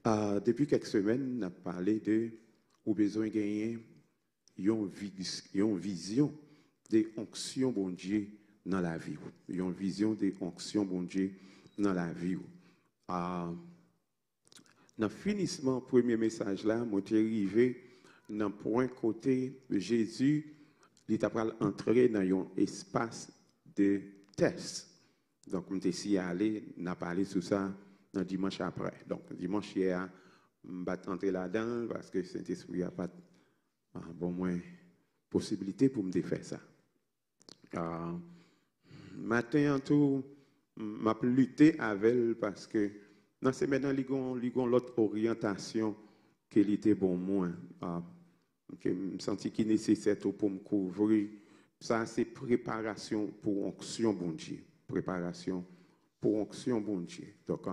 Depuis quelques semaines, on a parlé de ou besoin de gagner une vision des onctions bon Dieu dans la vie. Une vision des onctions bon Dieu dans la vie. Dans le finissement premier message là, je suis arrivé dans le point côté Jésus, il est entré dans un espace de test. Donc, je suis allé, on a parlé sur ça dans dimanche après. Donc, dimanche hier, je vais entrer là-dedans parce que Saint-Esprit n'a pas bon moins possibilité pour me faire ça. Matin, en tout, je lutté avec elle parce que dans ces maintenant, il y a l'autre orientation qui était bon moins. Je me senti qu'il est nécessaire pour me couvrir. Ça, c'est préparation pour onction bon Dieu. Préparation pour onction bon Dieu. Donc,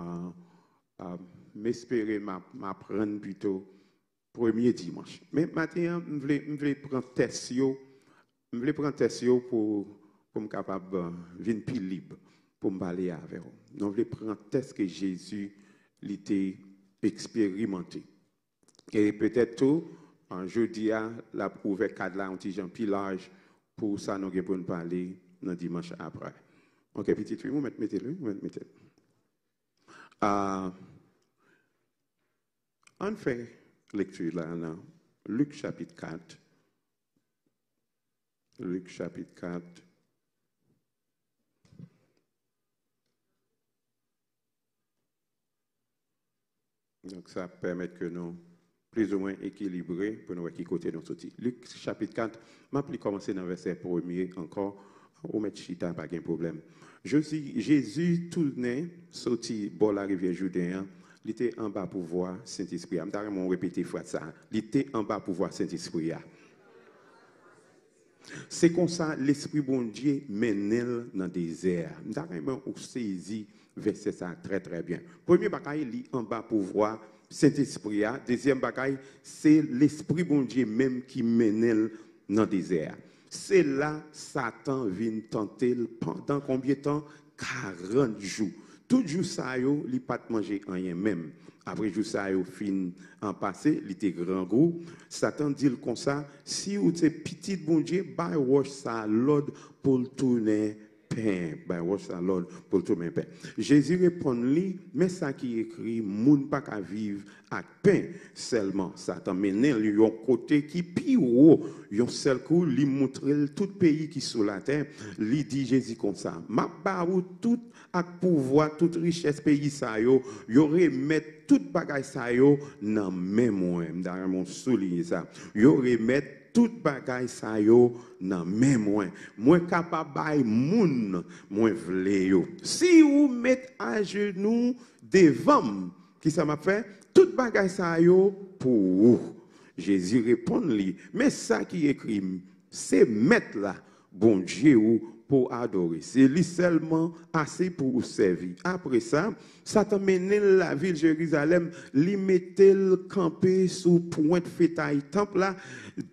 m'espérer m'apprendre plutôt premier dimanche. Mais maintenant, je voulais prendre test pour me capable de venir plus libre pour me parler avec vous. Donc, je voulais prendre test que Jésus l'était expérimenté. Et peut-être tout, jeudi, la ouvert cadre là, un petit Jean plus large pour ça, nous allons parler dans dimanche après. Ok, petite fille, vous mettez-le. On fait lecture là, non? Luc chapitre 4. Luc chapitre 4. Donc ça permet que nous plus ou moins équilibrés pour nous voir qui côté nous sortir. Luc chapitre 4, je vais commencer dans le verset 1er encore. Ou mettre chita, pas de problème. Jésus tournait, sorti bord la rivière Judéen, il était en bas pour voir Saint-Esprit. Je vais répéter ça. Il était en bas pour voir Saint-Esprit. C'est comme ça, l'Esprit bon Dieu mène dans le désert. Je vais saisir verset ça très très bien. Premier bagaille, il est en bas pour voir Saint-Esprit. Deuxième bagaille, c'est l'Esprit bon Dieu même qui mène dans le désert. C'est là Satan vient tenter pendant combien de temps? 40 jours. Tout jour ça yo, il pas manger rien même. Après jour ça yo fin en passé, il était grand goût. Satan dit comme ça, si vous êtes petit bon Dieu, bah wash ça l'ordre pour tourner pain. Bah wash ça l'ordre pour tourner pain. Jésus répond lui, mais ça qui écrit, moun pas qu'à vivre avec pain seulement. Satan mène lui un côté qui plus haut, un seul coup, lui montre tout pays qui sur la terre, lui dit Jésus comme ça. Ma barou tout ak pouvoir, toute richesse pays ça yo remettre toute bagaille ça yo dans même moi. Dans mon soulier ça. Yo remettre toute bagaille ça yo dans même moi. Moi capable bay moun, moi vle yo. Si vous mettez à genoux devant, qui ça m'a fait? Toute bagaille ça yo pour vous. Jésus répond lui, mais ça qui écrit, c'est mettre là, bon Dieu ou pour adorer. C'est lui seulement assez pour vous servir. Après ça, Satan mène la ville de Jérusalem, lui mettait le campé sous pointe fétaille temple là,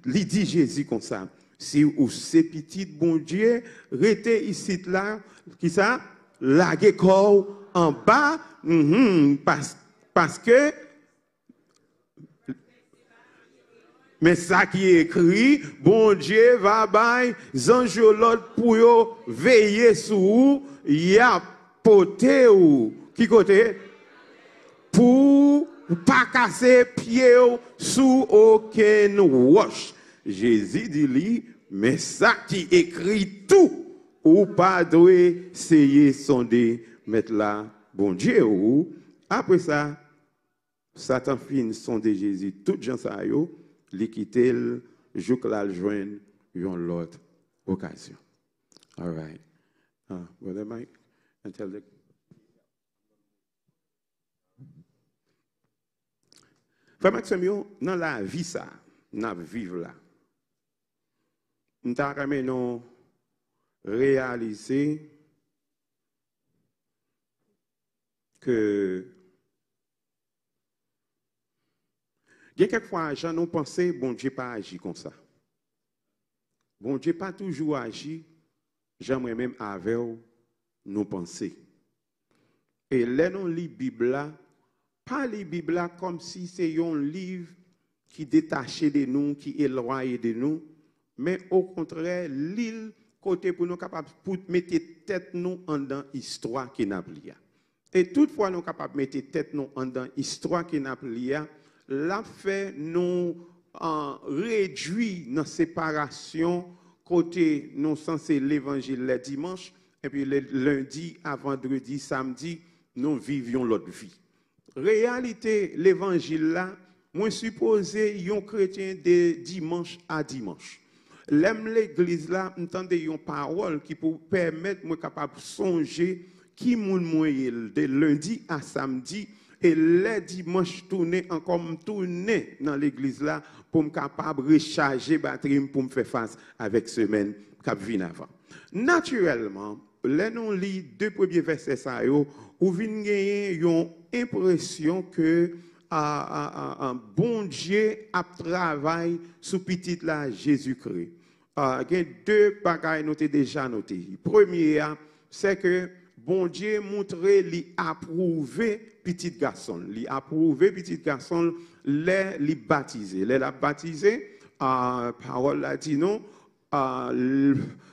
lui dit Jésus comme ça. Si vous c'est petit bon Dieu, restez ici là, qui ça? Laguez corps en bas, parce que mais ça qui est écrit, bon Dieu va bailler, zanjolot pour yo veiller sur vous, ya poté ou, qui côté? Pour pas casser pied sous aucun roche. Jésus dit lui, mais ça qui écrit tout, ou pas doit essayer sonder, mettre là, bon Dieu ou. Après ça, Satan fin sonder Jésus, tout gens ça yo, li quitter le jour que la joindre une autre occasion. All right. Brother Mike, until the Frère Maxime, dans la vie ça, dans vivre là. Nous avons réalisé que il y a quelquefois, j'en ai pensé, bon Dieu pas agi comme ça. Bon Dieu pas toujours agi, j'aimerais même avec nous penser. Et là, nous lit Bible là, pas les Bibles là comme si c'est un livre qui détaché de nous, qui éloigné de nous, mais au contraire, l'île côté pour nous capables pour mettre tête nous en dans histoire qui n'a plus. Et toutefois nous capables mettre tête nous en dans histoire qui n'a plus, l'a fait nous réduit dans séparation côté nous censé l'évangile le dimanche et puis le lundi à vendredi samedi nous vivions l'autre vie. Réalité l'évangile là moi supposé un chrétien de dimanche à dimanche. L'aime l'église là, entendez une parole qui peut permettre moi capable songer qui moun moyen de lundi à samedi et les dimanches tourner encore tourner dans l'église là pour me capable recharger batterie pour me faire face avec semaine qui vient avant. Naturellement, là nous lit deux premiers versets ça yo ou vinn gagner une impression que un bon Dieu a travaillé sous petit là Jésus-Christ. Il y a deux bagages notés déjà notés. Premier, c'est que bon Dieu montrait lui approuvé petit garçon. Lui approuvé petit garçon, les baptisé. Les baptisé, parole a dit non,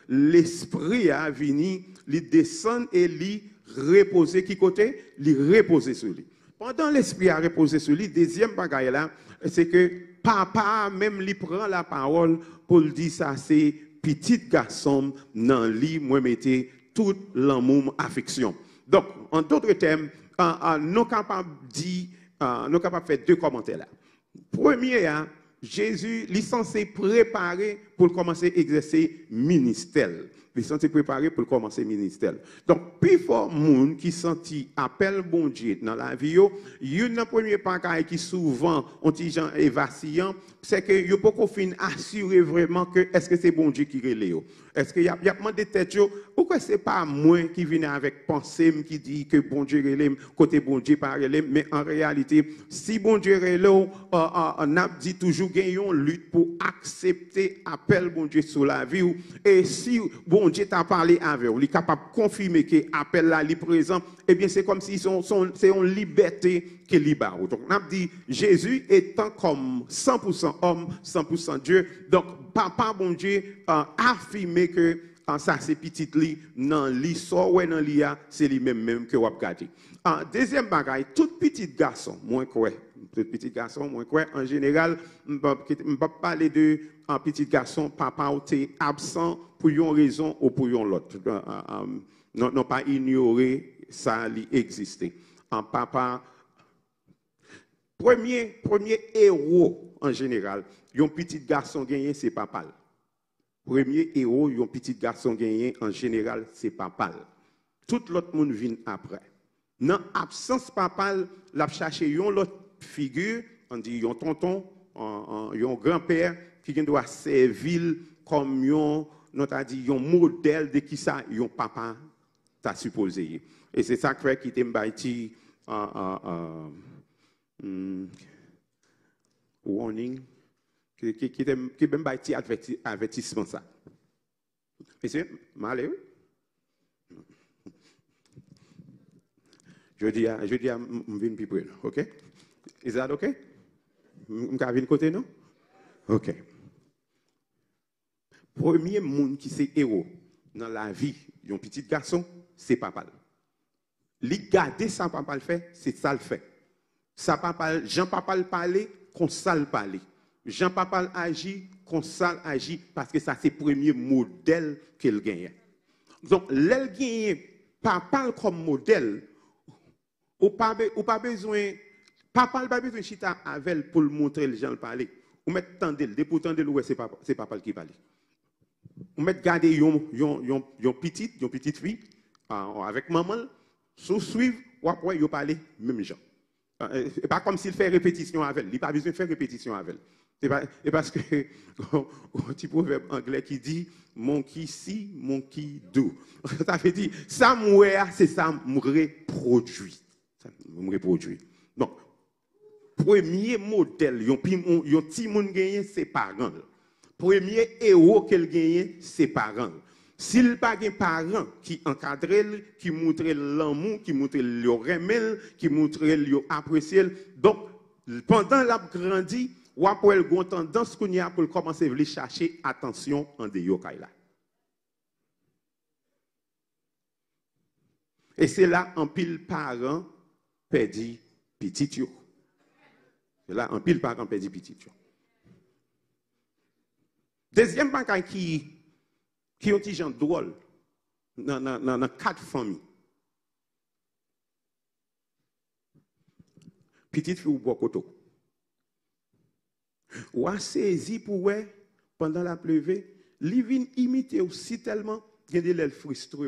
l'esprit a venu, lui descend et lui reposer qui côté? Lui reposer sur lui. Pendant l'esprit a reposé sur lui, deuxième bagaille là, c'est que papa même lui prend la parole pour dire ça, c'est petit garçon dans lui, moi mettez tout l'amour, affection. Donc, en d'autres termes, nous capables dire, nous capables faire deux commentaires là. Premier, Jésus est censé préparer pour commencer à exercer ministère. Il est censé préparer pour commencer ministère. Donc, plus fort monde qui sentit appel bon Dieu dans la vie, il y a un premier pagaille qui souvent ont des gens vacillant, c'est que il pas qu'on fin assurer vraiment que est-ce que c'est bon Dieu qui relève. Est-ce qu'il y a demandé tête pourquoi c'est pas moi qui viens avec pensée qui dit que bon Dieu relève côté bon Dieu pas relève, mais en réalité si bon Dieu relève on a dit toujours gagner une lutte pour accepter appel bon Dieu sur la vie et si bon Dieu t'a parlé avec vous, il est capable de confirmer que l'appel là est présent, eh bien c'est comme si c'est une liberté qui libère. Donc on a dit Jésus étant comme 100% homme, 100% Dieu. Donc papa bon Dieu a affirmé que ça c'est petit lit dans l'histoire ouais dans l'IA, c'est lui même que vous regardez. Deuxième bagaille, tout petit garçon, moins quoi. Tout petit garçon, moins quoi. En général, on ne peut pas parler de un petit garçon, papa était absent pour une raison ou pour une autre. Non pas ignorer ça lui existait. Un papa, premier héros en général, un petit garçon gagné, c'est papa. Premier héros, un petit garçon gagné, en général, c'est papa. Tout l'autre monde vient après. Dans l'absence papa, l'a cherché une autre figure, on dit un tonton, un grand-père qui doit servir comme un modèle de qui ça, un papa t'a supposé. Et c'est ça qui fait qu'il t'a bâti warning, qui même bâti avertissement ça. Monsieur, malheureux. Je dis à m'vin plus près, OK? Is that OK? M'ka côté non? OK. Premier monde qui c'est héros dans la vie d'un petit garçon, c'est papa. Li garder ça papa le fait, c'est ça le fait. Ça papa, Jean papa le parler, qu'on ça le parler. Jean papa agit, qu'on ça agit parce que ça c'est premier modèle qu'il gagne. Donc l'elle gagne papa comme modèle. Ou pas besoin, papa n'a pas besoin de chita avec pour le montrer les gens le parler. Ou mettre tendel, de pour tendel, ouais, c'est papa qui parle. Ou mettre garder yon petite fille, avec maman, sous-suivre, ou après, yon parler, même gens. Et pas comme s'il fait répétition avec elle. Il n'a pas besoin de faire répétition avec elle. Et parce que, un petit proverbe anglais qui dit, monkey see, monkey do. Ça veut dire, ça mourir, c'est ça me reproduit. Donc, premier modèle, yon petit moun gagné, c'est parents. Premier héros qu'elle gagne, c'est parents. S'il pas un parent qui encadre, qui montre l'amour, qui montre le remel, qui montre le apprécier, donc pendant la grandi, ou après le gon tendance qu'on y a pour commencer à chercher attention en dehors là. Et c'est là un pile parent perdit petit yo. C'est là un pile parent perdit petit yo. Deuxième bagaille qui ont des gens drôles dans 4 familles. Petite fille ou bois koto. Ou a saisi pour ouais pendant la pleuve, li vin imiter aussi tellement qu'il y a des frustré.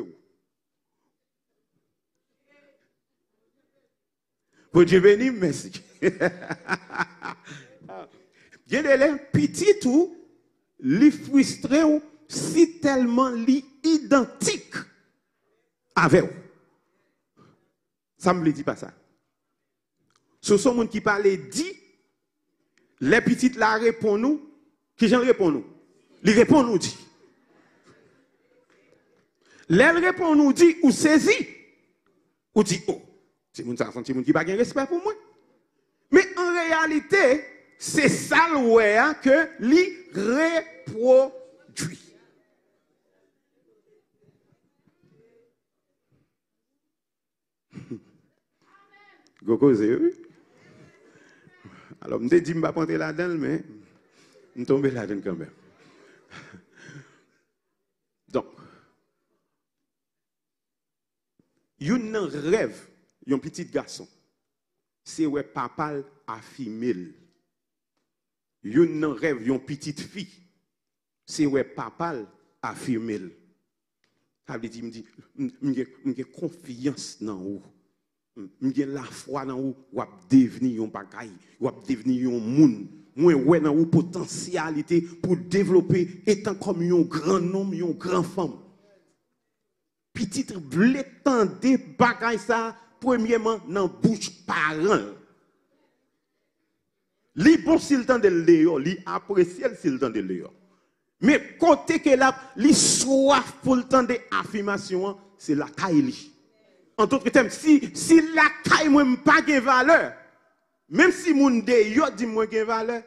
Pour Dieu béni, merci. Il y a des petits tout, li frustré si tellement li identique avec vous. Ça me le dit pas ça. Ce sont gens qui parlent dit, les petites la répondent nous, qui j'en répond nous. Ils répondent nous dit. Les répondent nous dit ou saisi, ou dit oh, c'est moun ça senti moun qui pas de respect pour moi. Mais en réalité, c'est ça le que li reproduit. Gogo, c'est oui. Alors, je me dis, je ne vais pas prendre là-dedans, mais je suis tombé là-dedans quand même. Donc, il y a un rêve, il y a un petit garçon. C'est où papa a filmé. Il y a un rêve, il y a une petite fille. C'est où papa a filmé. Ça veut dire, j'ai confiance dans vous. J'ai la foi dans vous, ou devenir un bagay, ou devenir un monde. Moi, ouais dans vous potentialité pour développer étant comme un grand homme, une grande femme. Petite blé tendez bagay ça, premièrement, dans bouche parent. Li bon s'il tend de l'éo, li apprécie s'il tend de l'éo. Mais côté que la, li soif pour le temps de affirmation, c'est la caille. En d'autres termes, si la caille moi pas de valeur, même si mon de yo dit moi de valeur,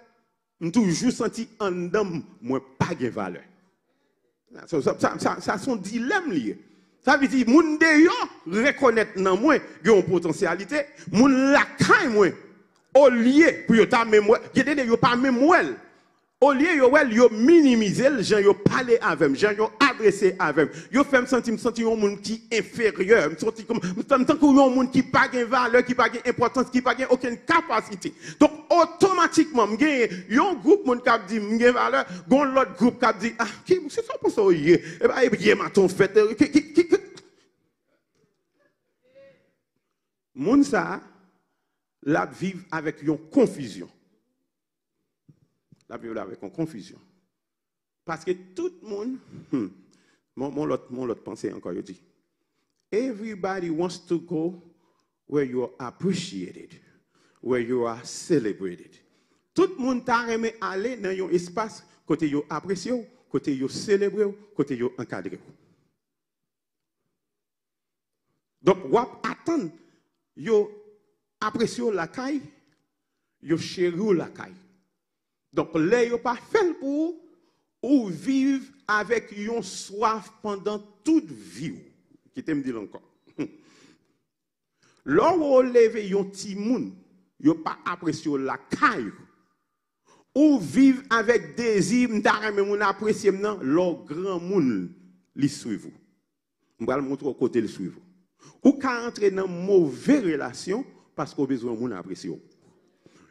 je toujours senti en dedans moi pas de valeur. Ça son dilemme lié. Ça veut dire mon de yo reconnaître dans moi une potentialité, mon la caille moi au lieu pour yo ta mémoire, yo pas mémoire. Au lieu yo minimiser les gens yo parler avec gens yo adresser avec yo fait me sentir un monde qui inférieur me sentir comme tant que un monde qui pas de valeur qui pas d'importance qui pas aucune capacité donc automatiquement m'gagne un groupe monde qui dit m'gagne valeur gon l'autre groupe qui dit ah qui c'est ça pour ça et ben maton fait monde ça la vivre avec une confusion. La Bible avec une confusion. Parce que tout le monde, mon l'autre pensée encore, il dit, everybody wants to go where you are appreciated, where you are celebrated. Tout le monde t'a aimé aller dans un espace côté yo apprécié, côté yo célébré, côté yo encadré. Donc, on attend, yo apprécié la caille, yo chéri la caille. Donc, là, il n'y a pas fait pour ou vivre avec une soif pendant toute vie. Qui t'aime dire encore. Là où on lève un petit monde, il n'y a pas apprécié la caille. Ou vivre avec désir, on apprécie maintenant, le grand monde, les suivre. On va le montrer au côté le suivre. Ou qu'à entrer dans une mauvaise relation parce qu'on a besoin de monde apprécier.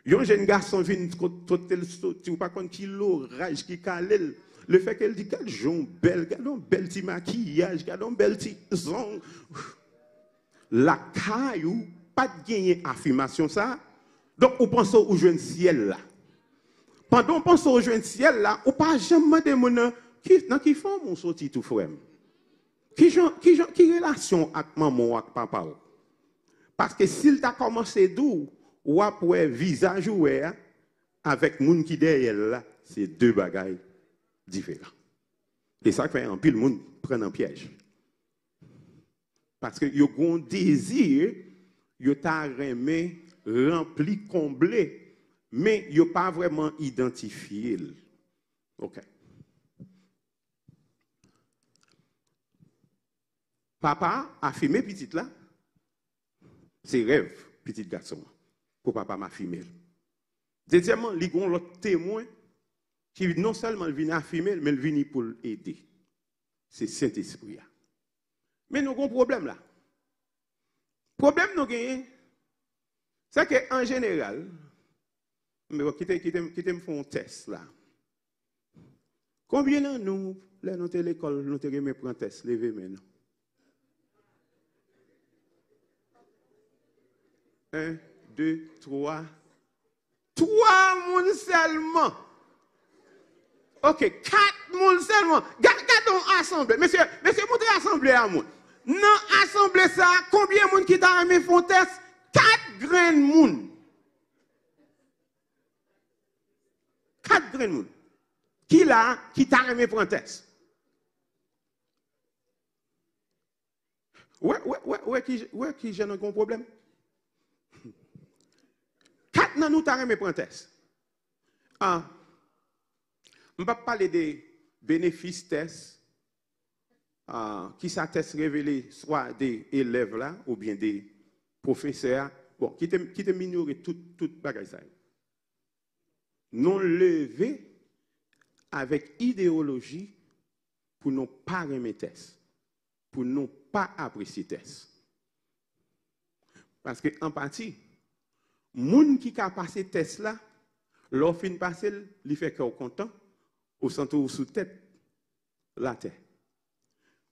Un jeune garçon vient tu ne pas contre qui l'orage qui calé le fait qu'elle dit quel jonc belle, regarde un bel petit maquillage, regarde un bel petit zong. La caillou pas de gagner affirmation ça. Donc on pense au jeune ciel là. Pendant on pense au jeune ciel là, on pas jamais demander qui font mon sorti tout frère. Qui relation avec maman ou avec papa. Parce que s'il t'a commencé d'où ou après visage avec moun qui derrière là, c'est deux bagailles différents. Et ça fait un pile monde prendre un piège. Parce que yo gon désir, yo t'a remet rempli, comblé, mais yo pas vraiment identifié. OK. Papa a filmé petite là. C'est rêve, petit garçon. Pour papa m'a filmé. Deuxièmement, il y a l'autre témoin qui non seulement vient à filmer, mais il vient pour l'aider. C'est Saint-Esprit. Mais nous avons un problème là. Le problème nous avons, c'est qu'en général, mais qui me font un test là. Combien de nous, là, nous sommes à l'école, nous sommes prendre un test, levez maintenant. 1, 2, 3. 3 personnes seulement. OK, 4 personnes seulement. Gardons assemblée. Monsieur, montez assemblée à moi. Non, assemblée ça, combien de monde qui t'a remis font test? 4 grains de monde. 4 grains de monde. Qui t'a remis pour un test? Ouais, qui j'ai un problème? 4 nan nous t'a remis pour un test. On ne va pas parler des bénéfices tests qui ça test révélé soit des élèves là ou bien des professeurs bon qui te minoré toute bagaille ça. Non levé avec idéologie pour ne pas remettre test, pour ne pas apprécier test. Parce que en partie moun qui a passé test là, leur fin passé, il fait cœur content, au centre ou sous tête, la terre.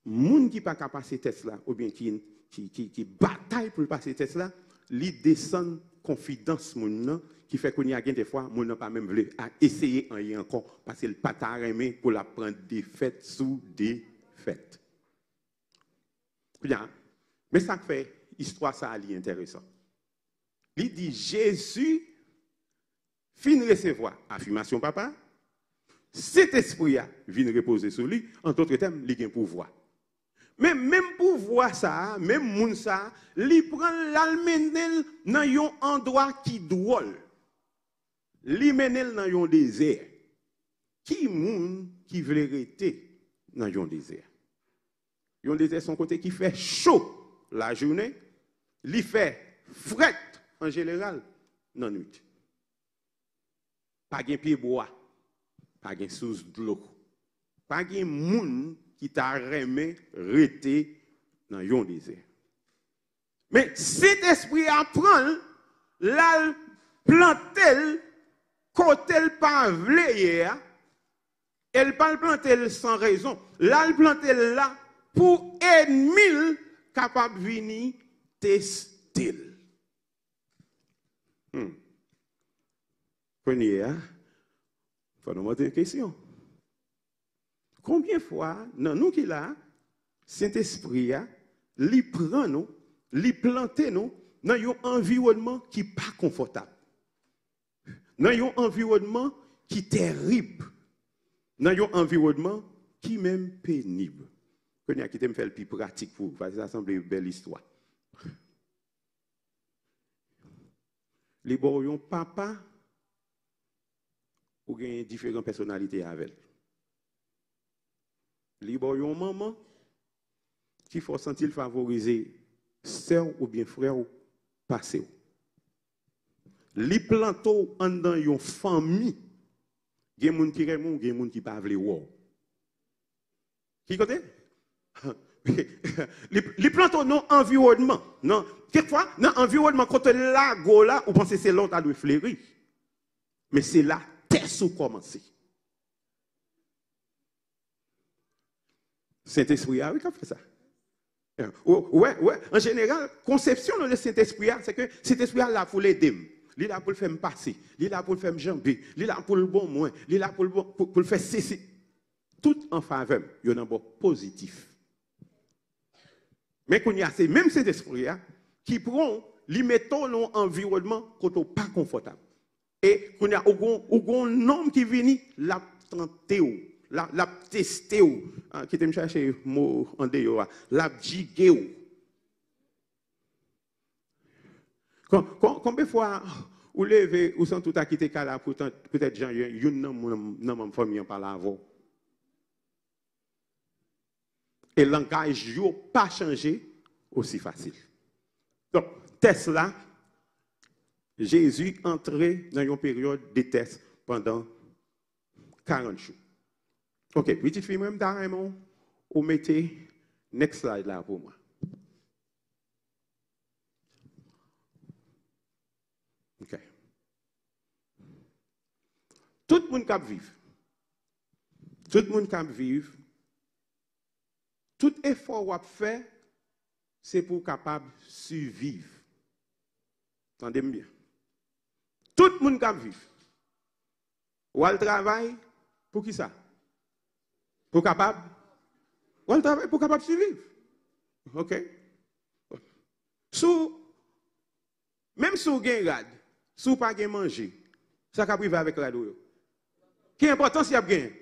Moun qui pas passé test là, ou bien qui bataille pour passer test là, il descend confidence moun nan, qui fait qu'on y a des fois, moun n'a pas même voulu essayer en y encore, parce qu'il pas ta remet pour la prendre des fêtes sous des fêtes. Bien, mais ça fait histoire ça est intéressant. Il dit Jésus fin recevoir affirmation papa, cet esprit vient reposer sur lui, en d'autres termes, il a un pouvoir. Mais même pouvoir ça, même moun ça, il prend l'almenel dans un endroit qui drôle. Li menel dans un désert. Qui moun qui veut rester dans un désert? Un désert son côté qui fait chaud la journée, il fait fret en général dans la nuit. Pas de pied bois, pas de sous de l'eau, pas de moun qui t'a remis rester dans un désert. Mais cet esprit apprend, là, plantel, côté le pas vle elle pas plantel sans raison. Là, le plantel là, pour ennemi capable de venir tester. Prenez, il faut nous demander une question. Combien de fois, dans nous qui là, Saint-Esprit, il prend nous, il plante nous dans un environnement qui n'est pas confortable, dans un environnement qui est terrible, dans un environnement qui est même pénible. Quand il qui me fait le plus pratique pour vous, ça semble une belle histoire. Les boyons papa ou gagne différentes personnalités avec. Les boyons maman qui faut sentir favoriser sœur ou bien frère ou passé. Les plantos en dans une famille, il y a des gens qui aiment, il y a des gens qui ne pas vouloir. Qui côté? Les plantos non environnement, non. Quelquefois, dans l'environnement, quand la gola, vous pensez que c'est l'autre à lui fleurir. Mais c'est la terre sous commencer. Saint-Esprit, oui, qui a fait ça. Ouais. En général, conception de Saint-Esprit, c'est que Saint-Esprit a là pour l'aider. Il est là pour le faire passer. Il est là pour le faire jamber. Il est là pour le bon moins. Il est là pour le faire cesser. Tout en faveur. Il y a un bon positif. Mais qu'on y a ces mêmes Saint-Esprit qui prend, les mettent dans un environnement qui n'est pas confortable. Et qu'on y a un homme qui vient, la tenter, l'a testé ou, qui te me chercher mot en dehors, l'a jigué ou. Combien de fois ou lever ou sont tout à quitter là peut-être gens une dans mon famille par là avant. Et le langage n'a pas changé aussi facile. Donc, test là, Jésus entré dans une période de test pendant 40 jours. Ok, petite fille, même carrément, vous mettez next slide là pour moi. Ok. Tout le monde qui vivre, tout le monde qui vivre, tout effort qu'on fait, c'est pour capable survivre. Entendez bien. Tout le monde qui vivre. Ou al travail, pour qui ça? Pour capable? Ou al travail pour capable survivre. OK? Même si vous avez rad, si vous n'avez pas manger, ça va priver avec rad. Quelle importance il y a gagné?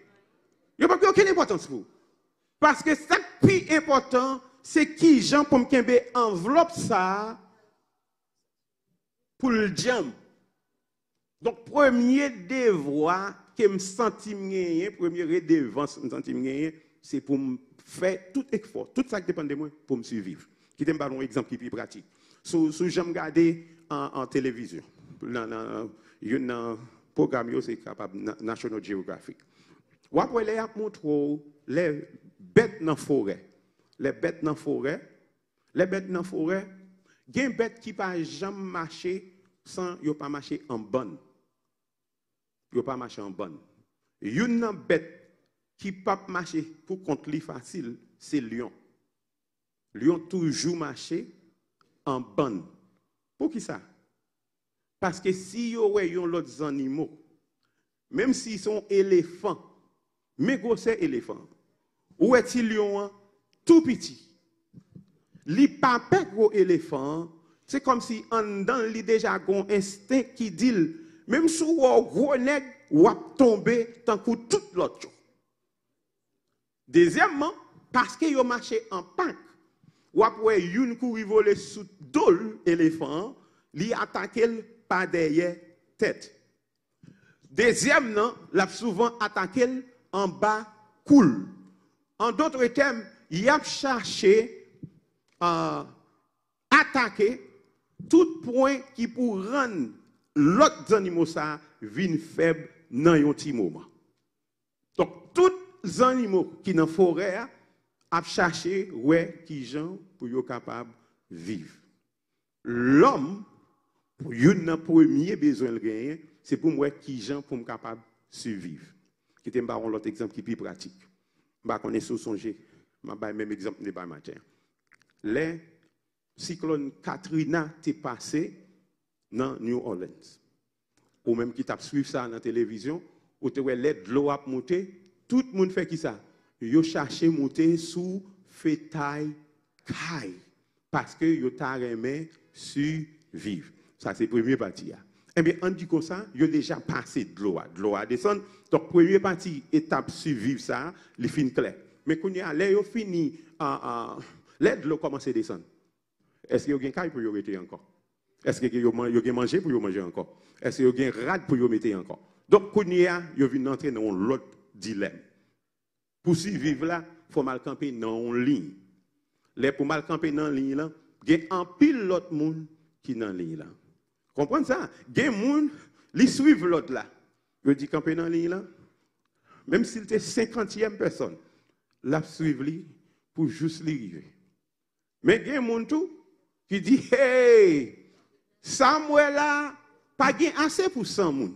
Il n'y a pas aucune importance pour vous. Parce que ce qui est plus important, c'est qui Jean pour me enveloppe ça pour le jam. Donc, premier devoir que me senti gagner, premier redevance me senti gagner, c'est pour me faire tout effort, tout ça qui dépend de moi pour me survivre. Qui t'aime un exemple qui est plus pratique. Si j'aime regarder en télévision, dans un programme, c'est capable National Geographic. Ou après, les montrent les bêtes dans la forêt. Les bêtes dans la forêt, il y a des bêtes qui ne peuvent jamais marcher sans ne pas marcher en bonne. Ils ne pas marcher en bonne. Une bête qui ne peut pas marcher pour contre lui facile, c'est lion. Lion toujours marcher en bonne. Pour qui ça? Parce que si y a d'autres animaux, même s'ils sont éléphants, mais gros éléphants, où est-il lion tout petit? Li pas gros éléphant, c'est comme si en dans li déjà un instinct qui dit même si vous gros nèg ou tomber tant que tout l'autre. Deuxièmement, parce que yo marché en pack, ou après une courir voler sous dol éléphant, li attaquer par derrière tête. Deuxième non, l'a souvent attaqué en bas cool. En d'autres termes, il a cherché attaquer tout point qui pour rendre l'autre animal ça vin faible dans un petit moment. Donc tous les animaux qui dans forêt a cherché ouais qui gens pour être capable vivre. L'homme pour un premier besoin de gagner, c'est pour moi qui gens pour être capable survivre. Qui t'aime pas l'autre exemple qui est plus pratique. Bah connais sous songer, m'a ba même exemple de ba matin. Les cyclone Katrina t'est passé dans New Orleans. Ou même qui t'a suivi ça dans la télévision, ou te ouais l'aide l'eau a monter, tout le monde fait qui ça? Yo chercher monter sous fétail caille parce que yo t'a remet survivre. Ça c'est première partie. Eh bien, on dit comme ça, il a déjà passé de l'eau à descendre. Donc, première partie, étape survivre ça, les fins clairs. Mais quand il y a fini, l'aide de l'eau commence à descendre. Est-ce qu'il y a un caille pour y mettre encore? Est-ce qu'il y a un manger pour y manger encore? Est-ce qu'il y a un rad pour y mettre encore? Donc, quand il y a entrer dans l'autre dilemme. Pour survivre là, il faut mal camper dans une ligne. Pour mal camper dans une ligne, il y a un pile l'autre monde qui est dans la ligne là. Comprenez ça? Il y a des gens qui suivent l'autre là. Je dis camper dans la ligne là. Même s'il était 50e personne, la suivre lui pour juste l'arriver. Mais il y a des gens qui disent hey, Samuel là, pas assez pour 100 personnes.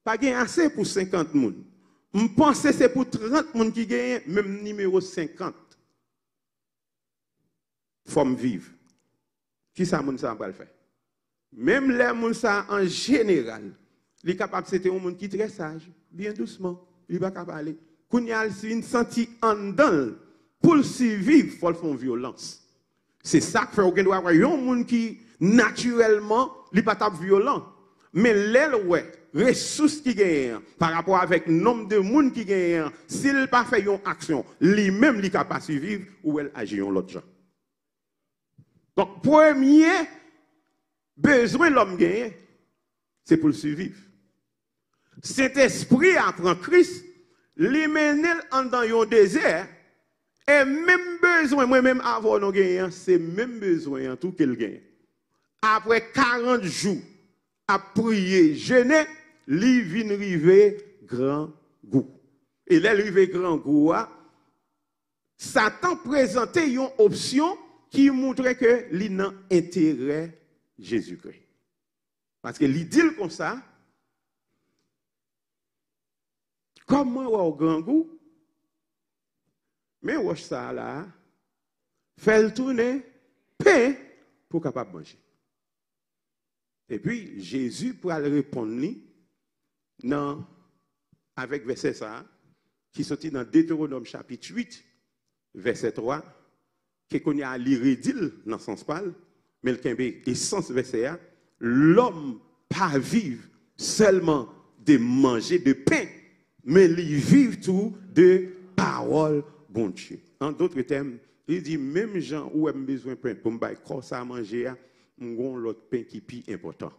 Pas assez pour 50 personnes. Je pense que c'est pour 30 personnes qui gagnent, même numéro 50. Faut me vivre. Qui ça va le faire? Même les gens en général, les capables c'était un monde qui est très sage, bien doucement, il va pas parler. Quand il y a une senti en dedans pour survivre, il faut faire violence. C'est ça que fait qu'on doit avoir un monde qui naturellement n'est pas violent, mais l'aile ouais, ressources qui gagnent, par rapport avec le nombre de monde qui gagnent, s'il pas fait une action, lui-même il est capable de survivre ou elle agit en l'autre gens. Donc, premier besoin l'homme gagne, c'est pour le survivre. Cet esprit apprend Christ, les mène dans un désert, et même besoin, moi-même avoir nos gagnants, c'est même besoin en tout qu'il gagne. Après 40 jours, à prier, jeûner, il vient arriver grand goût. Et là, arrivé grand goût, Satan présentait une option qui montrait que il n'a intérêt Jésus-Christ. Parce que il dit comme ça, comment au grand goût, mais wash ça là, fait le tourner, pain pour capable manger. Et puis Jésus pour aller répondre non, avec verset ça, qui sorti dans Deutéronome chapitre 8, verset 3, qu'on a à lire dans son sens pâle, mais le kembe essence verset A, l'homme pas vivre seulement de manger de pain, mais il vit tout de parole bon Dieu. En d'autres termes, il dit même gens où a besoin de pain pour me corps à manger, on l'autre pain qui est plus important.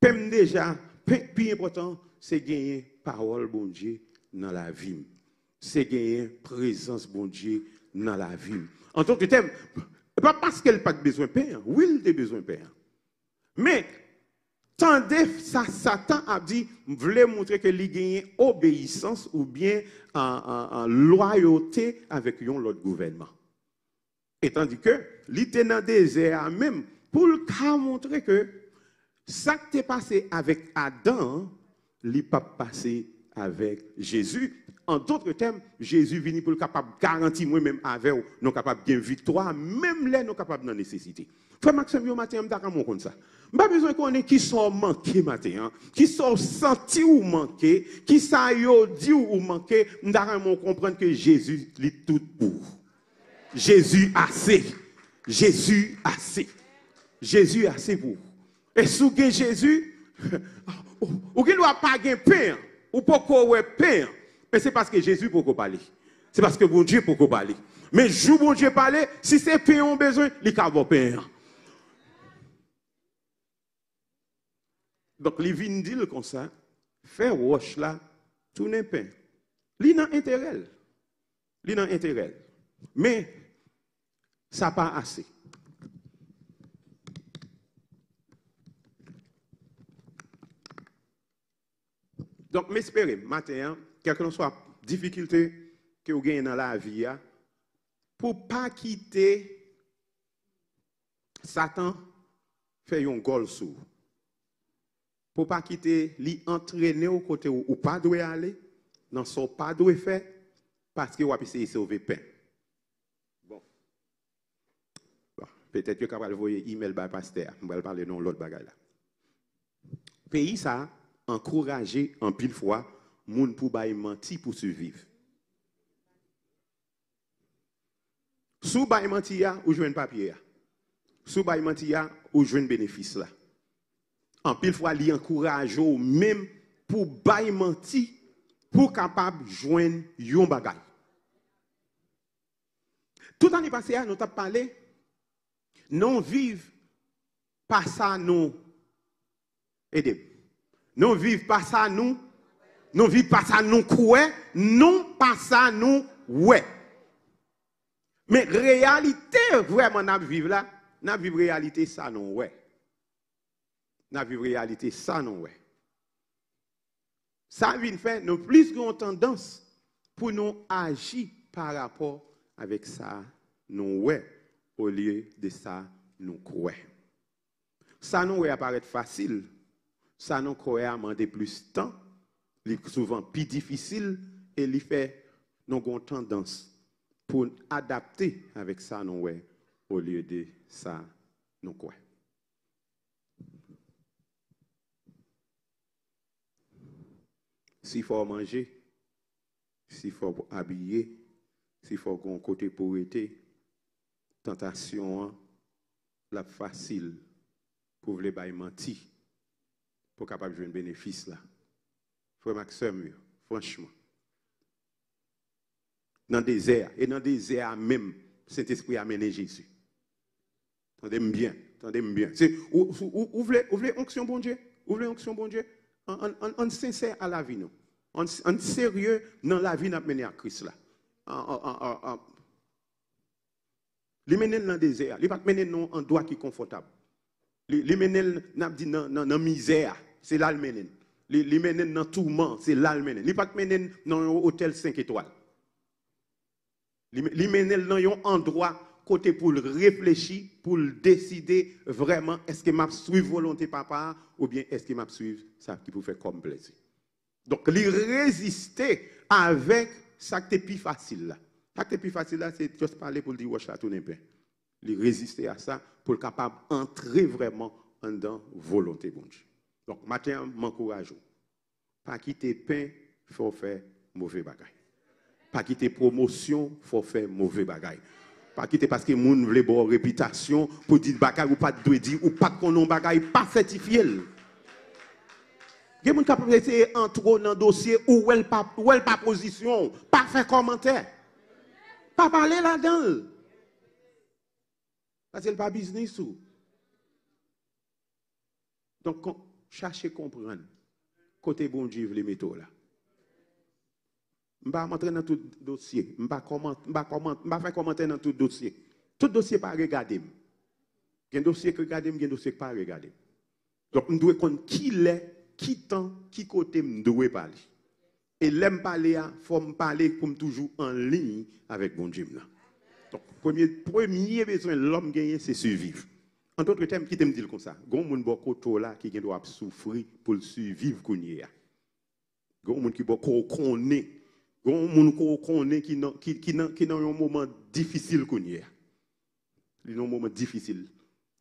Pain déjà, pain plus important, c'est gagner parole bon Dieu dans la vie. C'est gagner présence bon Dieu dans la vie. En d'autres termes, pas parce qu'elle n'a pas besoin de pain, oui, il a besoin de pain. Mais tandis ça, Satan a dit, voulait montrer que il gagne obéissance ou bien en loyauté avec l'autre gouvernement. Et tandis que l'était dans le désert même, pour le cas montrer que ça qui est passé avec Adam, il n'est pas passé avec Jésus. En d'autres termes, Jésus vient pour le capable garantir moi-même avec nous, nous capable de victoire, même là nous capable de nécessité. Frère Maxime, yo matin, m'daka comme ça. Pas besoin qu'on ait qui sont manqué matin, qui sont senti ou manqué, qui ça yo dit ou manqué, m'daka mon comprendre que Jésus lit tout pour. Jésus assez. Jésus assez. Jésus assez pour. Et sous Jésus, ou qu'il doit pas gagner pain, ou pas qu'on pain, mais c'est parce que Jésus peut parler. C'est parce que bon Dieu peut parler. Mais jour bon Dieu parler, si c'est pain on besoin, il va avoir pain. Donc, les vins disent comme ça, faire wash là, tout n'est pas. Il n'a intérêt. Il n'a intérêt. Mais, ça n'a pas assez. Donc, m'espérez, matin, quelle que soit difficulté que vous gagnez dans la vie, pour ne pas quitter Satan, faire un goal sous. Pour ne pas quitter, lui entraîner au côté où vous pas doit aller, dans son pas doit faire, parce que vous avez essayé de sauver pain. Bon. Peut-être que vous avez envoyer email par pasteur, on va parler de l'autre bagaille là. Pays ça, encourager en pile fois, moun pour bailler menti pour survivre. Sous bailler menti ou joindre papier. Sous bailler menti ou joindre bénéfice là. En pile fois, il encourage même pour bailler menti pour capable joindre yon bagay. Tout l'année passée, nous avons parlé, non vivre pas ça nous aider. Non vivre pas ça nous, non vivre pas ça nous croire, non pas ça nous ouais. Mais réalité vraiment n'a vivre là, n'a vivre réalité ça non ouais. N'a vivre réalité ça non ouais. Ça vient faire nous plus grande tendance pour nous agir par rapport avec ça nous ouais au lieu de ça nous croire. Ça nous ouais apparaît facile. Ça nous croit à demander plus de temps, souvent plus difficile, et il fait nous avons tendance pour adapter avec ça nous ouais, au lieu de ça nous croit. S'il faut manger, s'il faut habiller, s'il faut qu'on côté pour être, tentation la facile pour les bailler mentir. pour capable de jouer un bénéfice là. Frère Maxime, franchement. Dans le désert, et dans le désert même, Saint-Esprit a mené Jésus. Attendez-moi bien, attendez-moi bien. Vous voulez onction bon Dieu? Vous voulez onction bon Dieu? On sincère à la vie, non? On sérieux dans la vie, n'a mené à Christ là. Il mène dans le désert, il ne pas mener dans un endroit qui est confortable. Il mène dans la misère, c'est là le mène. Il mène dans le tourment, c'est là le mène. Il ne pas mener dans un hôtel 5 étoiles. Il mène dans un endroit côté pour réfléchir, pour décider vraiment est-ce que m'a suivre volonté papa ou bien est-ce que m'a suivre ça qui peut faire comme plaisir. Donc, il résister avec ça qui est plus facile là. Ça qui est plus facile là, c'est juste parler pour dire wesh la tourner bien. Il résister à ça pour être capable d'entrer vraiment dans volonté bon Dieu. Donc, matin, m'encourage. Pas quitter pain, il faut faire mauvais bagaille. Pas quitter promotion, il faut faire mauvais bagaille. Pas quitter parce que les gens veulent bonne réputation pour dire bagaille ou pas de dire ou pas de qu'on bagaille pas certifié. Il y a des gens qui essayer d'entrer dans le dossier où elle pas position, pas faire commentaire. Pas parler là-dedans. Parce que ce n'est pas business. Donc, cherchez à comprendre. Côté bon Dieu, les métaux là. Je ne vais pas entrer dans tout dossier. Je ne vais pas faire commentaire dans tout dossier. Tout dossier pas regarder. Il y a un dossier que regarder, il y a un dossier que pas regarder. Donc, je dois connaître qui l'est, qui temps, qui côté je dois parler. Et l'aime parler, il faut me parler comme toujours en ligne avec bon Dieu. Donc, premier besoin de l'homme gagner, c'est survivre. En d'autres termes, qui t'aime dire comme ça? Il y a des gens là qui doivent souffrir pour survivre. Il y a des gens qui connaissent. Il y a des gens qui ont un moment difficile. Ils ont un moment difficile.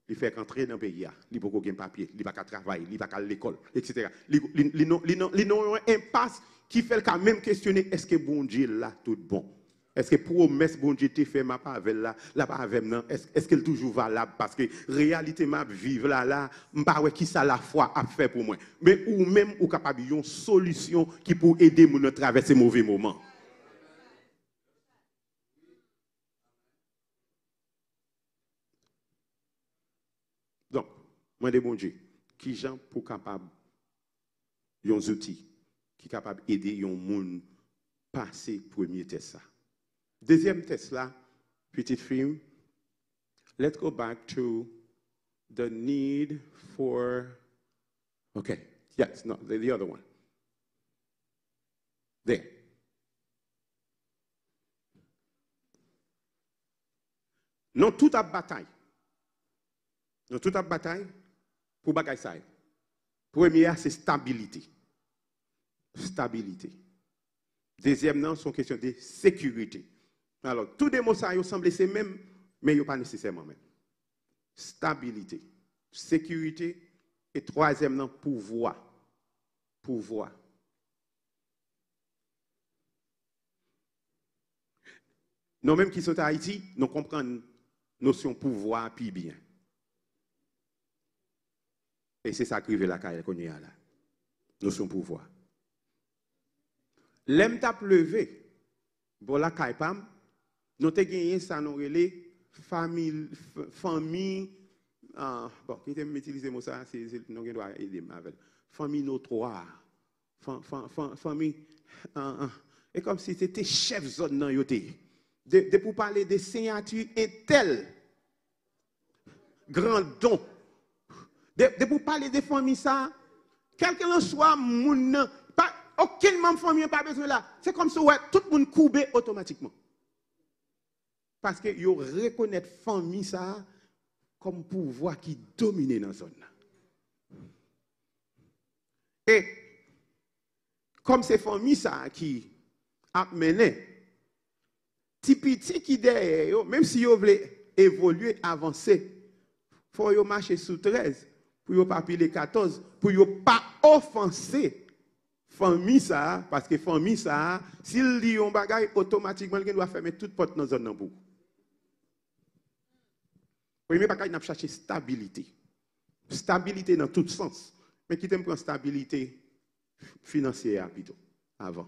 Il fait qu'entrer dans le pays, il n'a pas de papier, il n'a pas de travail, il n'a pas à l'école, etc. Ils ont un impasse qui fait quand même questionner est-ce que bon Dieu là tout bon? Est-ce que promesse bon Dieu te fait ma pas avec là pas avec non? Est-ce qu'elle est toujours valable? Parce que réalité m'a vivre là, m'pa qui ça la foi a fait pour moi. Mais ou même ou capable une solution qui peut aider mon à traverser mauvais moments. Donc, moi de bon Dieu, qui gens pour capable un outil qui est capable d'aider un monde passer premier test ça. Deuxième test là, petite film. Let's go back to the need for. Okay, yes, no, the other one. There. Non, toute la bataille. Non, toute la bataille pour bagaille ça. Première, c'est stabilité. Stabilité. Deuxième, non, c'est une question de sécurité. Alors, tous les mots, ça semblent ces mêmes, mais ils ne sont pas nécessairement même. Stabilité, sécurité, et troisième, non, pouvoir. Pouvoir. Nous, même qui sont à Haïti, nous comprenons la notion pouvoir puis bien. Et c'est ça qui arrive la carrière qu'on y a là. Notion pouvoir. L'aime t'a pleuvé. Bon, la caille-pam, nous avons gagné ça, nous avons famille, bon, qui t'aime utiliser mot ça, nous devons aider avec. Famille notoire. Famille, et comme si c'était chef zone dans yoté. De pour parler de signatures et tel grand don. De pour parler de famille ça, quelqu'un en soit moun pas aucune membre famille pas besoin là. C'est comme si ouais, tout le monde coubé automatiquement. Parce que yo reconnaître famille ça comme pouvoir qui domine dans la zone là. Et comme c'est famille ça qui a mené ti petit qui derrière même si yo voulait évoluer avancer, faut yo marcher sous 13 pour yo pas piler 14 pour yo pas offenser famille ça parce que famille ça s'il dit un bagage automatiquement il doit fermer toute porte dans zone pour. Premier bagage n'a chercher stabilité. Stabilité dans tout sens. mais qui t'aime prendre stabilité financière plutôt, avant.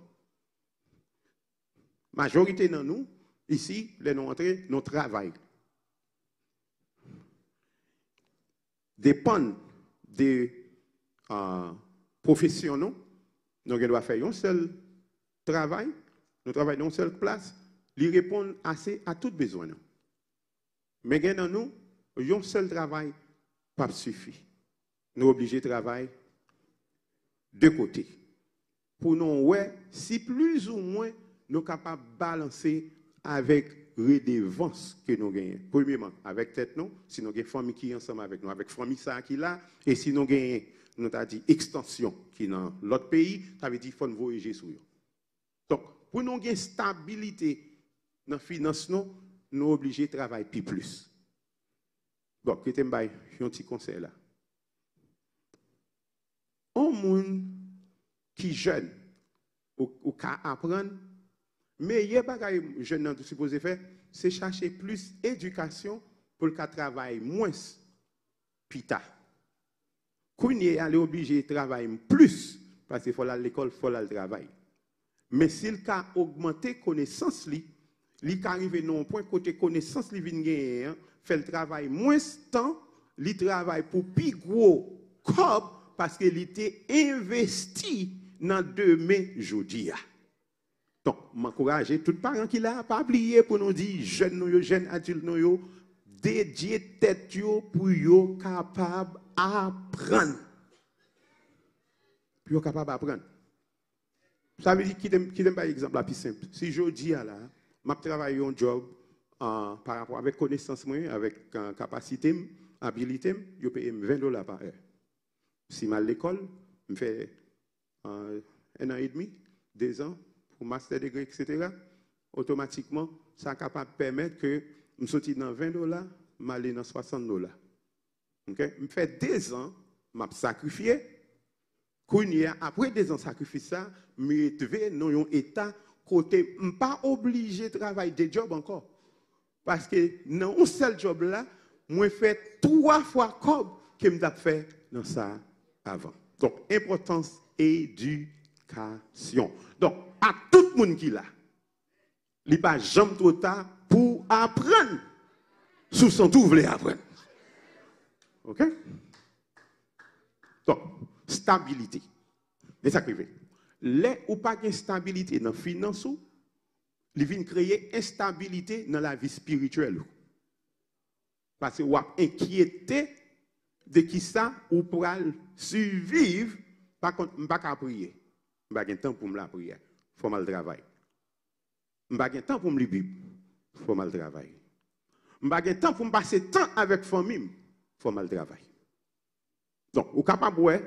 Majorité dans nous, ici, les nous entrés, nous travaillons. Dépendent des professionnels, nous devons faire un seul travail, nous travaillons dans une seule place, ils répondent assez à tout besoin. Mais dans nous, un seul travail pas suffit. Nous sommes obligés de travailler de côté. Pour nous, ouais, si plus ou moins nous sommes capables de balancer avec redevance que nous gagnons. Premièrement, avec tête nous, si nous avons une famille qui est ensemble avec nous, avec la famille ça qui est là, et si nous avons, nous avons dit extension qui est dans l'autre pays, ça veut dire qu'il faut nous voyager sur eux. Donc, pour nous avoir une stabilité dans la finance, nous sommes obligés de travailler plus. Bon, je vais vous donner un petit conseil là. Un monde qui est jeune, ou qui apprend, mais il y a pas que jeune qui supposé faire, c'est chercher plus d'éducation pour le travail moins pita. Quand il est obligé de travailler plus, parce qu'il faut aller à l'école, il faut aller au travail. Mais s'il a augmenté connaissance, il arrive à un point côté connaissance, il vient gagner, fait le travail moins temps, il travaille pour plus gros corps parce qu'il était investi dans demain aujourd'hui. Donc, m'encourage tout parent qui l'a pas oublié pour nous dire jeunes adultes dédier tête pour yo capable apprendre. Pour yo capable apprendre. Ça veut dire qui donne par exemple la plus simple. Si je dis là, je travaille un job par rapport avec connaissance avec capacité, habilité, je paye $20 par heure. Si je à l'école, je fais 1 an et demi, 2 ans, pour master degré, etc. Automatiquement, ça est capable de permettre que je sorte dans $20, je aller dans $60. Okay? Je fais 2 ans, je sacrifié. Après 2 ans de sacrifice, je me retrouve dans un état côté, je ne suis pas obligé de travailler des jobs encore. Parce que dans un seul job là, je fais 3 fois comme que je fait dans ça avant. Donc, importance éducation. Donc, à tout le monde qui est là, il n'y a pas jamais trop tard pour apprendre. Sous son tout, vous voulez apprendre. OK? Donc, stabilité. C'est ça qui veut. Les ou pas de stabilité dans la finance, il vient créer instabilité dans la vie spirituelle. Parce que vous êtes inquiété de qui ça ou pour survivre. Par contre, je ne peux pas prier. Je n'ai pas de temps pour me la prière. Il faut mal travailler. Je n'ai pas de temps pour me lire la Bible. Il faut mal travailler. Je n'ai pas de temps pour me passer temps avec la famille. Il faut mal travailler. Donc, vous êtes capable de voir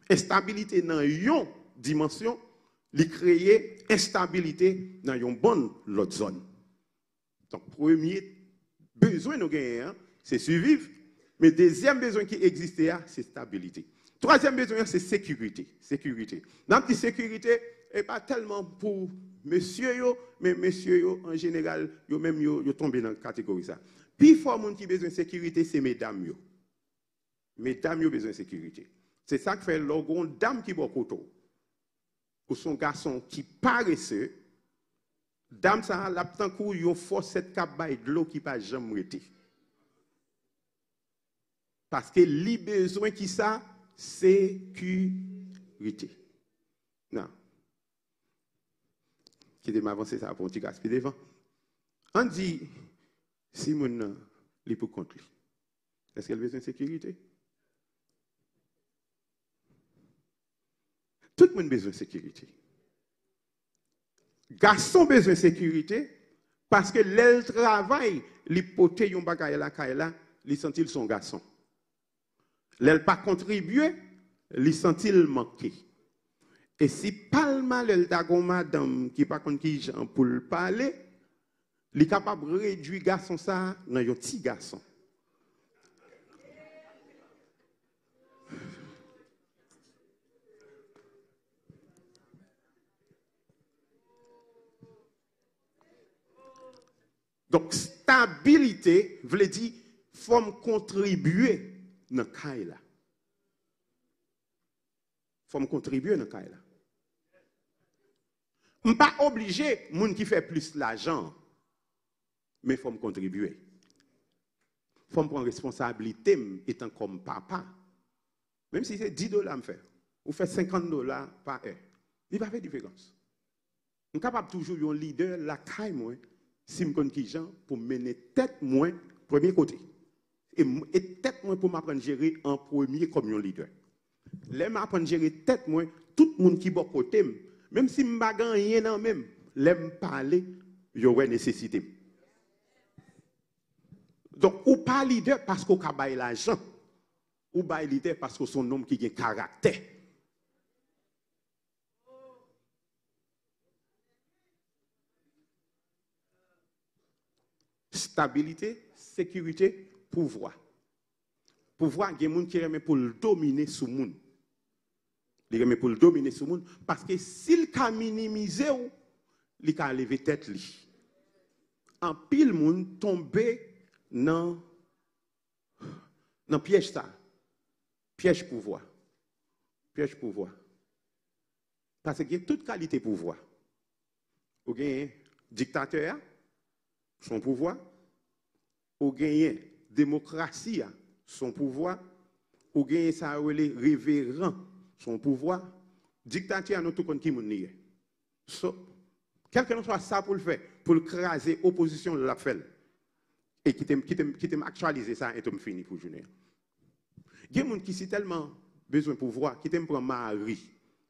instabilité dans une dimension, il crée instabilité dans une bonne l'autre zone. Donc, premier besoin nous gagnons, c'est survivre. Mais deuxième besoin qui existe, c'est stabilité. Troisième besoin, c'est sécurité. Sécurité. Dans la sécurité, et pas tellement pour monsieur, mais monsieur en général, yo même yo tombé dans la catégorie ça. Puis fort monde qui besoin de sécurité, c'est mesdames yo. Mesdames yo besoin de sécurité. C'est ça qui fait l'orgon dame qui boit couteau. Pour son garçon qui paresseux, dame ça la tant coup yo force cette cap bail de l'eau qui pas jamais rete. Parce que li besoin qui ça sécurité. Non. Qui de m'avancer ça pour un petit gaspille devant. On dit si mon li pour contre lui. Est-ce qu'elle a besoin de sécurité? Tout le monde a besoin de sécurité. Garçon a besoin de sécurité parce que le travail, l'hypothèse yon bagay la kaila, li sentil son garçon. L'elle pas contribué, li sentil manqué. Et si palma l'elle dagon madame qui pas contre qui Jean pour le parler, li capable réduire garçon ça dans un petit garçon. Donc, stabilité, veut dire, faut contribuer dans le cas là. faut me contribuer dans ce cas-là. Je ne suis pas obligé, les gens qui fait plus l'argent, mais il faut me contribuer. Il faut me prendre responsabilité étant comme papa. Même si c'est 10 dollars à me faire, ou fait 50 dollars par heure, il va faire différence. Je suis capable toujours un leader, la caille moi, si je connais qui gens, pour mener tête moi, premier côté. Et tête moi pour m'apprendre à gérer en premier comme un leader. Là, m'apprendre à gérer tête moi, tout le monde qui est bon côté, même si je ne gagne rien dans même, l'aime parler, il y aurait nécessité. Donc, ou pas leader parce qu'on a baillé l'argent, ou pas leader parce que son homme qui a un caractère. Stabilité, sécurité, pouvoir. Pouvoir, il y a des gens qui aiment pour le dominer sur le monde. Il aime pour le dominer sur le monde parce que s'il a minimisé, il a levé tête. En pile, monde tombé dans piège ça. Piège pouvoir. Piège pouvoir. Parce qu'il y a toute qualité pouvoir. Ou gagne dictateur, son pouvoir. Ou gagne démocratie, son pouvoir. Ou gagne ça révérend, son pouvoir. Dictateur, nous tout compte qui moun nié. Quel que soit ça pour le faire, pour le craser opposition de la fait. Et qui t'aime actualiser ça et t'aime fini pour journée. Il y a des gens qui ont tellement besoin de pouvoir, qui t'aime prendre mari.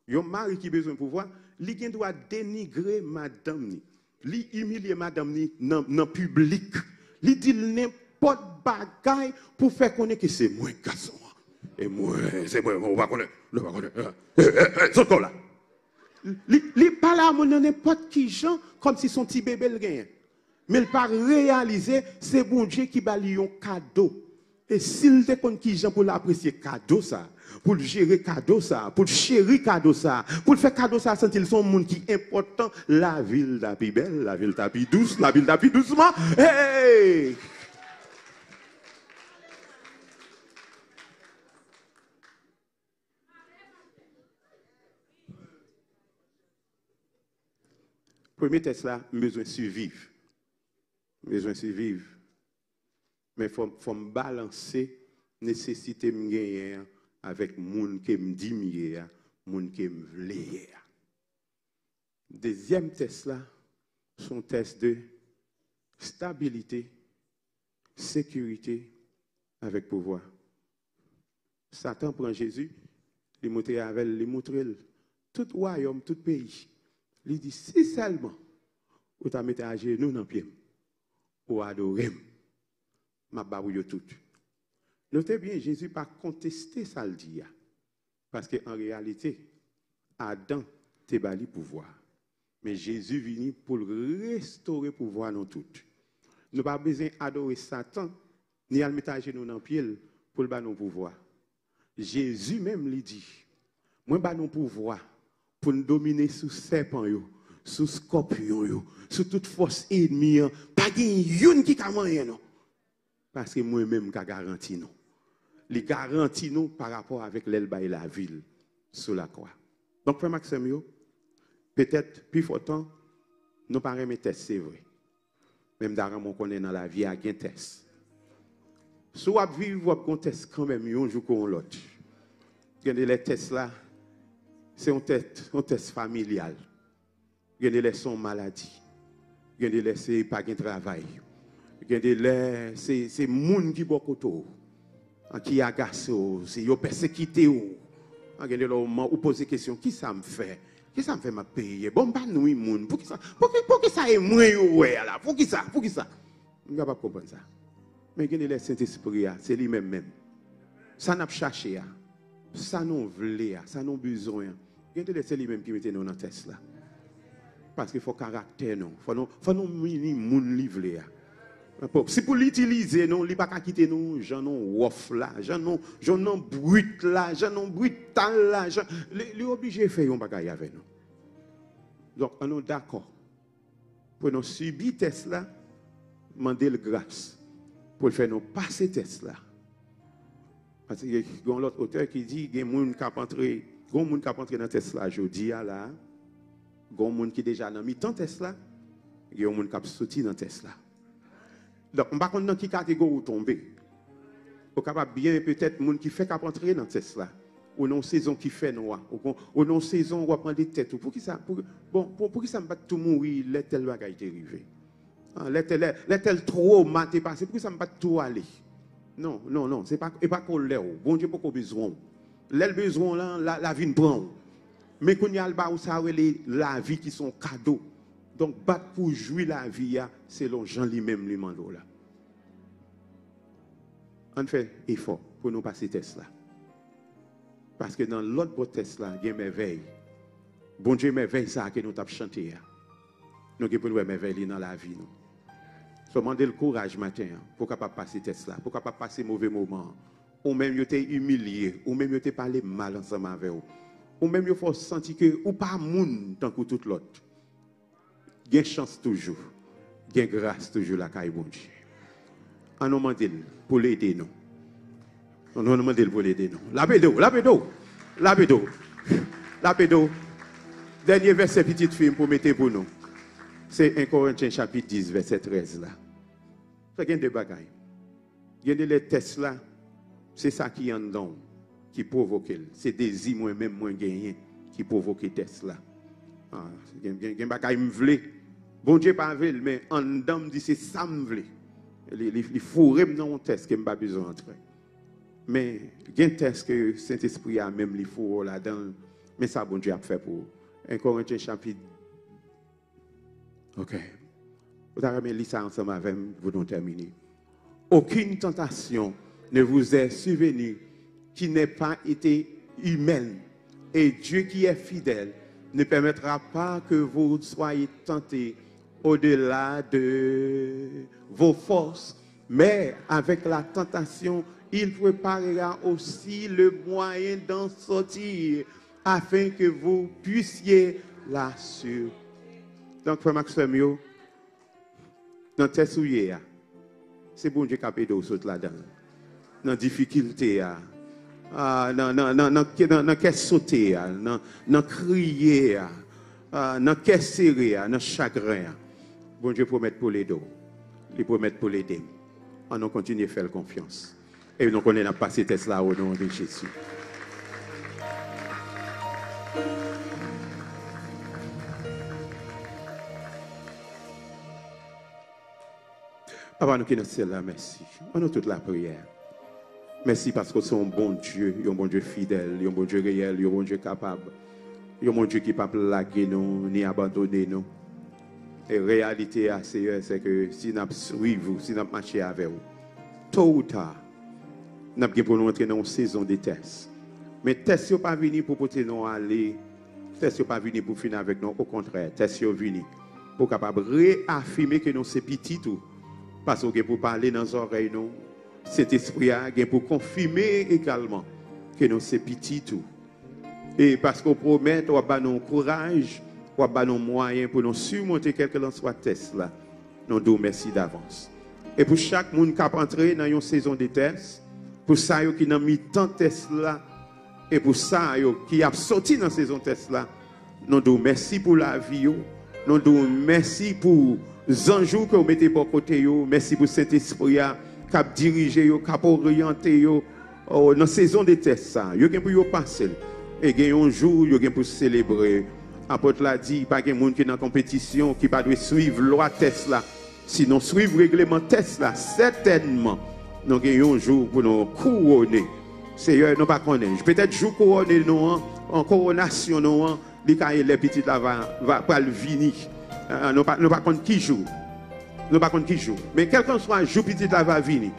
Il y a un mari qui a besoin de pouvoir, il doit dénigrer madame, il humilier madame dans le public. Il dit n'importe bagaille pour faire connaître que c'est moi garçon. Et moi, c'est moi, on va connaître. On va connaître. Saute là. Il parle à n'importe qui gens comme si son petit bébé le gagne. Mais il pas réaliser, c'est bon Dieu qui va lui un cadeau. Et s'il te connaît qui gens pour l'apprécier cadeau ça, pour le gérer cadeau ça, pour le chérir cadeau ça, pour le faire cadeau ça, sentir son monde qui est important, la ville d'Api belle, la ville d'Api douce, la ville d'Api doucement. Hey! Premier test là, besoin de survivre. Besoin de survivre. Mais il faut me balancer nécessité de gagner avec moun qui me dit mieux, moun qui me vle. Deuxième test là, son test de stabilité, sécurité avec pouvoir. Satan prend Jésus, il montre avec, il montre tout royaume, tout pays. Il dit si seulement vous t'as mis à genoux dans le pied, ou adorer, ma babouille tout. Notez bien, Jésus n'a pas contesté ça le dit. Parce qu'en réalité, Adam t'a bali pouvoir. Mais Jésus venu pour restaurer le pouvoir dans tout. Nous n'avons pas besoin d'adorer Satan, ni à le mettre à genoux dans le pied pour le bas pouvoir. Jésus même lui dit, moi je vais pouvoir pour nous dominer sous serpent, sous scorpion, sous toute force ennemie. Pas une qui a moyen, non. Parce que moi-même, je garantis nous. Les garantis nous par rapport avec l'elba et la ville sous la croix. Donc, Frère Maxime, peut-être, plus temps, nous parlons de tests, c'est vrai. Même d'argent, on connaît dans la vie, il y a un test. Si vous vivez, vous avez un test quand même, un jour comme l'autre. Les tests là, c'est un test familial. Il y a des son maladie. Il y a des c'est pas de travail. Il y a des c'est moun qui beaucoup autour. Qui agace, c'est yo persécuté. Il y a des moments où poser question, qui ça me fait? Qui ça me fait m'a payer? Bon pas nous moun. Pour qui ça est moins ouais là? Pour qui ça? On ne va pas comprendre ça. Mais il y a des Saint-Esprit, c'est lui-même même. Ça n'a pas cherché, ça nous voulait, ça nous besoin. Il y a des c'est lui-même qui mettait nous dans test là. Parce qu'il faut caractère non, faut nous moun livrer. Si pour l'utiliser non, il pas qu'à quitter nous, j'en non wof là, j'en non brut là, j'en non brutal là, les obligé faire un bagage avec nous. Donc on est d'accord. Pour nous subir test là, demander le grâce pour faire nous passer test là. Parce qu'il y a l'autre auteur qui dit qu'il y a des gens qui ont entré Il y a des gens qui sont entrés dans Tesla aujourd'hui, là. Il y a des gens qui sont déjà dans mi-temps Tesla. Il y a des gens qui sont sortis dans Tesla. Donc, on ne sait pas dans quelle catégorie tomber. On est capable bien peut-être des gens qui fait entrer dans Tesla. Ou non saison qui fait noir. Ou non saison où on prend des têtes. Pour qui ça ne pas tout mourir, les tel bagaille est arrivé. Les tel trop maté passé, pour qui ça ne pas tout aller. Non, non, non, c'est pas qu'on l'ait. Bon Dieu, pas qu'on besoin. Les besoins là, la vie ne prend. Mais qu'on y a le bas où ça la vie qui sont cadeaux. Donc, battre pour jouir la vie, c'est le Jean lui-même, lui mando là. On fait effort pour nous passer Tesla. Parce que dans l'autre Tesla, il y a merveille. Bon Dieu, merveille, ça que nous avons chanté. Nous avons pour merveille dans la vie. So, demandez le courage matin pour capable passer Tesla, pour capable passer mauvais moments. Ou même vous êtes humilié, ou même vous êtes parlé mal ensemble avec vous. Ou même vous faut sentir que ou pas moun tant que tout l'autre. Il y a chance toujours. Il y a grâce toujours la caille bon Dieu. On nous demande pour l'aider nous. On nous demande pour l'aider nous. La pédo. Dernier verset petite film pour mettre pour nous. C'est 1 Corinthiens chapitre 10 verset 13 là. Il y a des bagailles. Il y a des tests là. C'est ça qui en donne, qui provoque. C'est des désir moi-même moi gagné qui provoque les tests là. Il y a des bagailles me vle. Bon Dieu pas veut mais en dedans me dit c'est ça me vle. Il faut dans un test que pas besoin d'entrer. Mais il y a un test que Saint-Esprit a même il faut là-dedans. Mais ça bon Dieu a fait pour 1 Corinthiens chapitre. OK. Vous avez mis ça ensemble avec vous nous terminer. Aucune tentation ne vous est survenue qui n'ait pas été humaine. Et Dieu qui est fidèle ne permettra pas que vous soyez tentés au-delà de vos forces. Mais avec la tentation, il préparera aussi le moyen d'en sortir afin que vous puissiez la suivre. Donc, frère Maxime, dans tes souliers, c'est bon Dieu qui a aidé aux autres là-dedans. Dans la difficulté, dans qu'est sauter, dans crier, dans qu'est serrer, dans chagrin. Bon Dieu promet pour l'aider. Il promet pour l'aider. On a continué à faire confiance. Et nous connaissons passé Tesla au nom de Jésus. Papa, nous qui sommes là, merci. On a toute la prière. Merci parce que c'est un bon Dieu, un bon Dieu fidèle, un bon Dieu réel, un bon Dieu capable. Un bon Dieu qui ne peut pas laguer nous, ni abandonner nous. Et la réalité, c'est que si nous suivons, si nous marchons avec vous, tôt ou tard, nous avons pour nous entrer dans une saison de tests. Mais les tests ne sont pas venus pour nous aller, les tests ne sont pas venus pour finir avec nous, au contraire, les tests sont venus pour capable réaffirmer que nous sommes petits tout. Parce que pour parler dans nos oreilles, nous, cet esprit a pour confirmer également que nous sommes petits tout. Et parce qu'on promet, on va nous courage, on va nous moyens pour nous surmonter quel que soit test là. Nous disons merci d'avance. Et pour chaque monde qui a entré dans une saison de tests, pour ça qui a mis tant de tests là, et pour ça qui a sorti dans la saison de tests là, nous disons merci pour la vie, nous disons merci pour les anges que vous mettez pour côté, merci pour cet esprit qui a dirigé, qui a orienté dans la saison de tests. Vous avez pour passer. Et il y a un jour, vous avez pour célébrer. Apôtre l'a dit, il n'y a pas de monde qui est dans la compétition qui ne doit suivre la loi Tesla. Sinon, suivre le règlement Tesla, certainement, nous avons un jour pour nous couronner. Seigneur, nous ne connaissons pas. Peut-être jour couronner nous, en coronation nous, les petits là va pas le venir. Nous ne pas contre qui joue. Nous pas contre qui joue. Mais quel que soit un jour petit là va venir.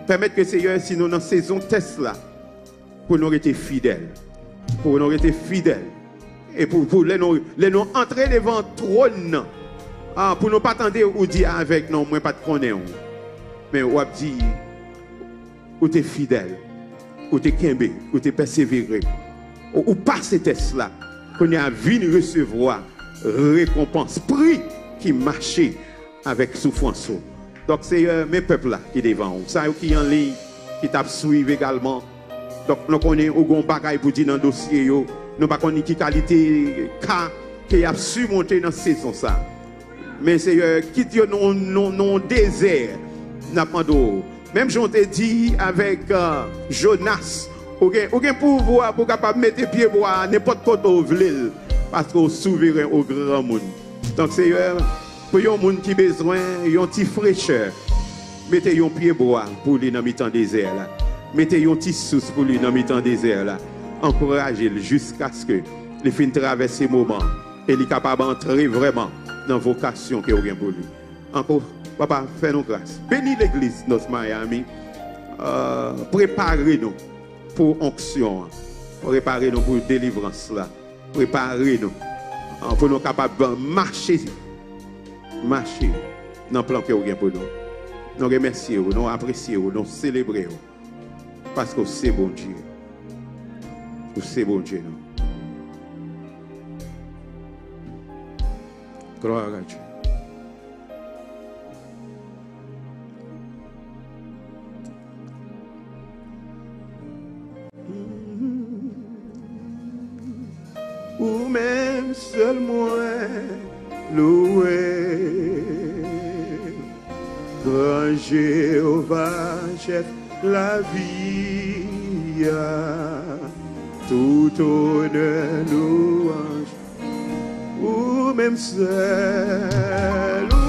Permettre que Seigneur, si nous dans la saison Tesla, pour nous rester fidèles. Pour nous rester fidèles. Et pour les nous entrer devant le trône. Pour ne pas attendre ou dire avec non, moi pas de connaître. Mais on dit, ou tu es fidèle, ou tu es kembe, ou tu es persévéré, ou pas ces tests-là, qu'on a vu recevoir récompense, prix qui marchait avec souffrance. Donc c'est mes peuples-là qui devant. Ça qui en ligne, qui t'a suivi également. Donc nous connaissons au bon bagaille pour dire dans le dossier, nous Nous pas connaître qui qualité qui a surmonté dans cette saison ça. Mais Seigneur, quitte non désert. Même j'en t'ai dit avec Jonas, aucun pouvoir pour capable mettre pied bois n'importe quoi où vous parce qu'on souverain au grand monde. Donc Seigneur, pour un monde qui a besoin d'un petit fraîcheur, mettez un pied bois pour lui dans mi-temps désert là. Mettez un petit source pour lui dans mi-temps désert là. Encouragez-le jusqu'à ce que les fins traversent ces moments et il est capable d'entrer vraiment dans la vocation que vous avez pour lui. Encore, papa, fais-nous grâce. Bénis l'église, notre Miami. Préparez-nous pour onction. Préparez-nous pour délivrance là. Préparez-nous pour nous capables de marcher dans le plan que vous avez pour nous. Nous remercions, nous apprécions, nous célébrons. Parce que c'est bon Dieu. C'est bon Dieu. Gloire à Dieu. Ou même seul moi loué, grand Jéhovah, chef la vie, tout honneur, louange, ou même seul moi,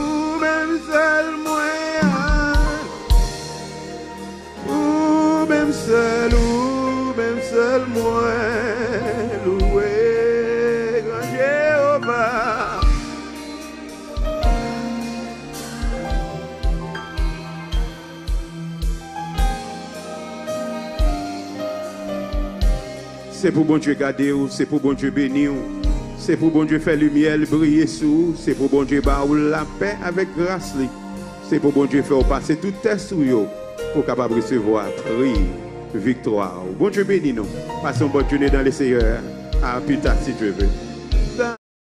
ou même seul moi, loué, grand Jéhovah. C'est pour bon Dieu garder, c'est pour bon Dieu bénir, c'est pour bon Dieu faire lumière briller sur vous, c'est pour bon Dieu baou la paix avec grâce, c'est pour bon Dieu faire passer tout test sur vous pour capable recevoir prix, victoire. Bon Dieu bénit nous. Passons bonne journée dans les Seigneurs. À plus tard si Dieu veut.